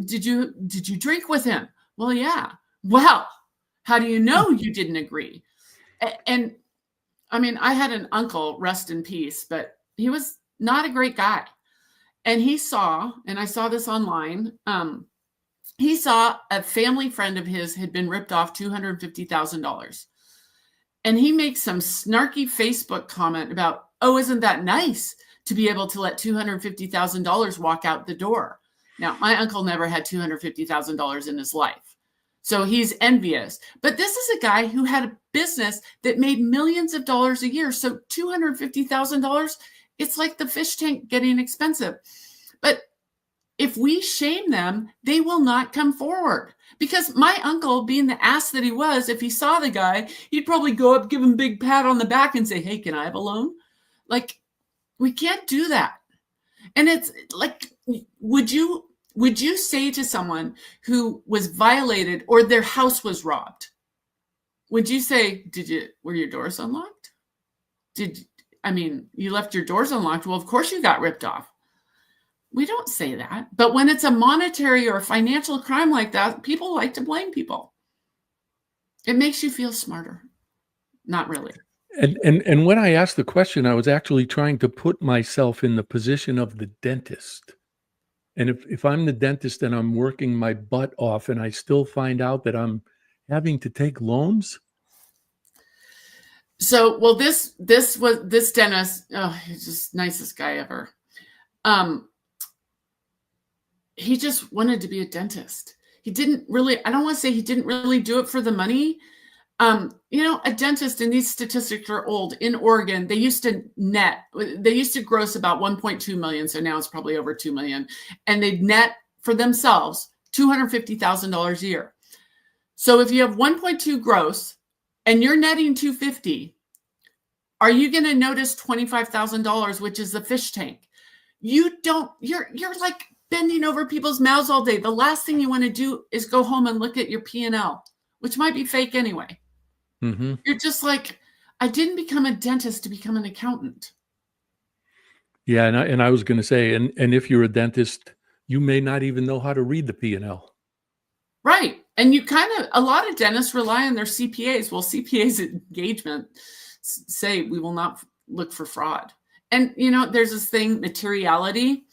did you drink with him? Well, yeah. Well, how do you know you didn't agree? And I mean, I had an uncle, rest in peace, but he was not a great guy. And he saw, and I saw this online, he saw a family friend of his had been ripped off $250,000. And he makes some snarky Facebook comment about, oh, isn't that nice to be able to let $250,000 walk out the door? Now, my uncle never had $250,000 in his life. So he's envious. But this is a guy who had a business that made millions of dollars a year. So $250,000, it's like the fish tank getting expensive. But if we shame them, they will not come forward. Because my uncle, being the ass that he was, if he saw the guy, he'd probably go up, give him a big pat on the back and say, hey, can I have a loan? Like, we can't do that. And it's like, would you say to someone who was violated or their house was robbed, would you say, were your doors unlocked? You left your doors unlocked. Well, of course you got ripped off. We don't say that. But when it's a monetary or a financial crime like that, people like to blame people. It makes you feel smarter. Not really. And when I asked the question, I was actually trying to put myself in the position of the dentist. And if I'm the dentist and I'm working my butt off and I still find out that I'm having to take loans. So, well, this dentist, he's just nicest guy ever. He just wanted to be a dentist. He didn't really, I don't want to say he didn't really do it for the money. A dentist, and these statistics are old, in Oregon, they used to gross about 1.2 million. So now it's probably over 2 million. And they'd net for themselves $250,000 a year. So if you have 1.2 gross and you're netting 250, are you going to notice $25,000, which is the fish tank? You're like bending over people's mouths all day. The last thing you want to do is go home and look at your P&L, which might be fake anyway. Mm-hmm. You're just like, I didn't become a dentist to become an accountant. Yeah, and I was going to say, and if you're a dentist, you may not even know how to read the P&L. Right. And a lot of dentists rely on their CPAs. Well, CPAs engagement say we will not look for fraud. And, there's this thing, materiality.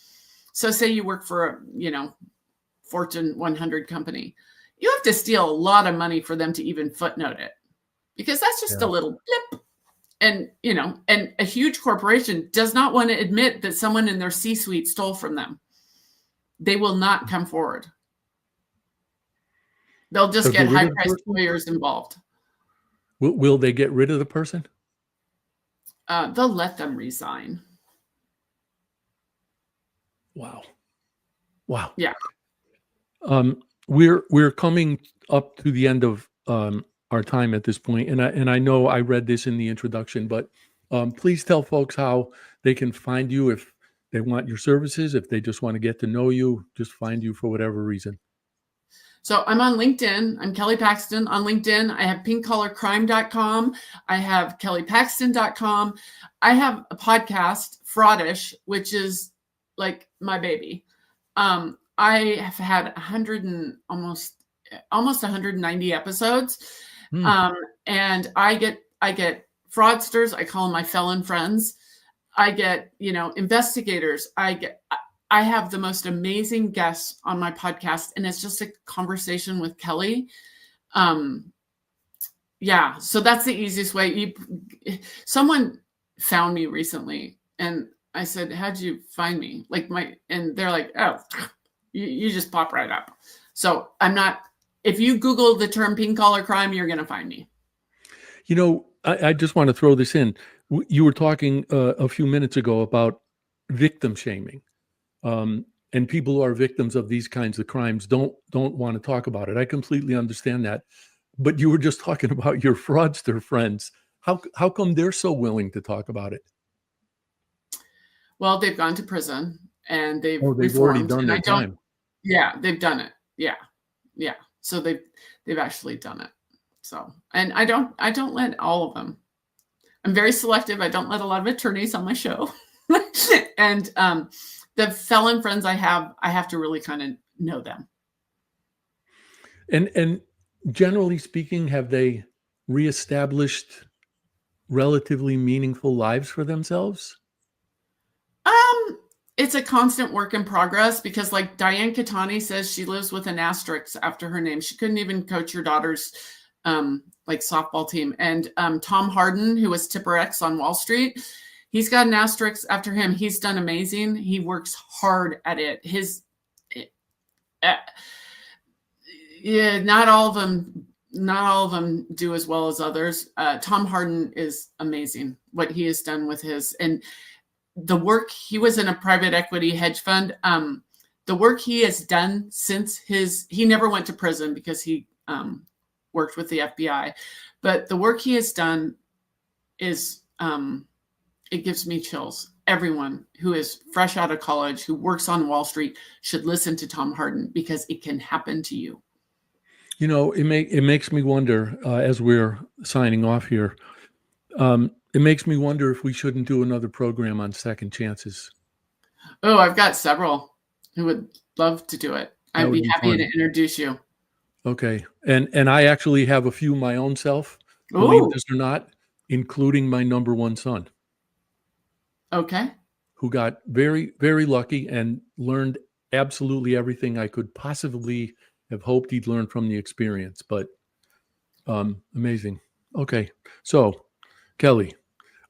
So say you work for a, Fortune 100 company. You have to steal a lot of money for them to even footnote it, because that's just a little blip. And, and a huge corporation does not want to admit that someone in their C-suite stole from them. They will not come forward. They'll just get high-priced lawyers involved. Will they get rid of the person? They'll let them resign. Wow. Yeah. We're coming up to the end of our time at this point. And I know I read this in the introduction, but please tell folks how they can find you if they want your services, if they just want to get to know you, just find you for whatever reason. So I'm on LinkedIn. I'm Kelly Paxton on LinkedIn. I have pinkcollarcrime.com. I have kellypaxton.com. I have a podcast, Fraudish, which is like my baby. I have had almost 190 episodes. And I get fraudsters. I call them my felon friends. I get, investigators. I have the most amazing guests on my podcast, and it's just a conversation with Kelly. Yeah, so that's the easiest way. Someone found me recently, and I said, "How'd you find me?" And they're like, "Oh, you just pop right up." So I'm not. If you Google the term pink collar crime, you're going to find me. I just want to throw this in. You were talking a few minutes ago about victim shaming. And people who are victims of these kinds of crimes don't want to talk about it. I completely understand that. But you were just talking about your fraudster friends. How come they're so willing to talk about it? Well, they've gone to prison and they've already done their time. Yeah, they've done it. Yeah. So they've actually done it. So, and I don't let all of them. I'm very selective. I don't let a lot of attorneys on my show. And the felon friends I have to really kind of know them. And generally speaking, have they reestablished relatively meaningful lives for themselves? It's a constant work in progress because, like Diane Katani says, she lives with an asterisk after her name. She couldn't even coach her daughter's softball team. And Tom Harden, who was Tipper X on Wall Street, he's got an asterisk after him. He's done amazing. He works hard at it. Not all of them do as well as others. Tom Harden is amazing. What he has done with his, and the work, he was in a private equity hedge fund. The work he has done since he never went to prison because he worked with the FBI, but the work he has done is, it gives me chills. Everyone who is fresh out of college, who works on Wall Street, should listen to Tom Harden because it can happen to you. It makes me wonder, as we're signing off here, it makes me wonder if we shouldn't do another program on second chances. Oh, I've got several who would love to do it. I'd be happy to introduce you. Okay. And I actually have a few my own self, believe this or not, including my number one son. Okay. Who got very, very lucky and learned absolutely everything I could possibly have hoped he'd learn from the experience. But amazing. Okay. So, Kelly,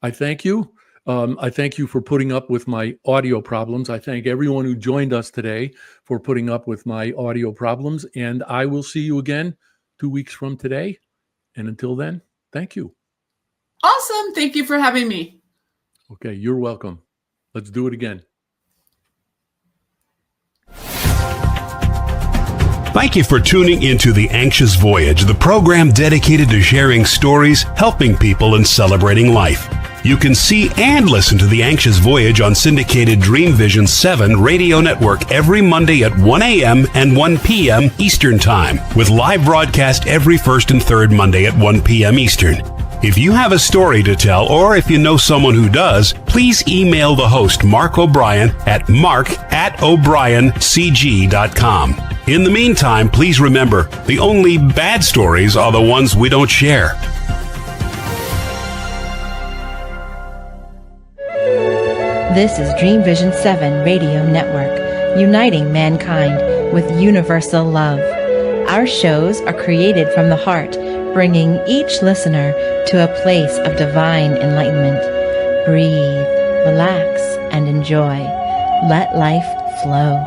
I thank you. I thank you for putting up with my audio problems. I thank everyone who joined us today for putting up with my audio problems. And I will see you again 2 weeks from today. And until then, thank you. Awesome. Thank you for having me. Okay, you're welcome. Let's do it again. Thank you for tuning into The Anxious Voyage, the program dedicated to sharing stories, helping people, and celebrating life. You can see and listen to The Anxious Voyage on syndicated Dream Vision 7 radio network every Monday at 1 a.m. and 1 p.m. Eastern Time, with live broadcast every first and third Monday at 1 p.m. Eastern. If you have a story to tell, or if you know someone who does, please email the host, Mark O'Brien, at mark@o'briencg.com. In the meantime, please remember, the only bad stories are the ones we don't share. This is Dream Vision 7 Radio Network, uniting mankind with universal love. Our shows are created from the heart, bringing each listener to a place of divine enlightenment. Breathe, relax, and enjoy. Let life flow.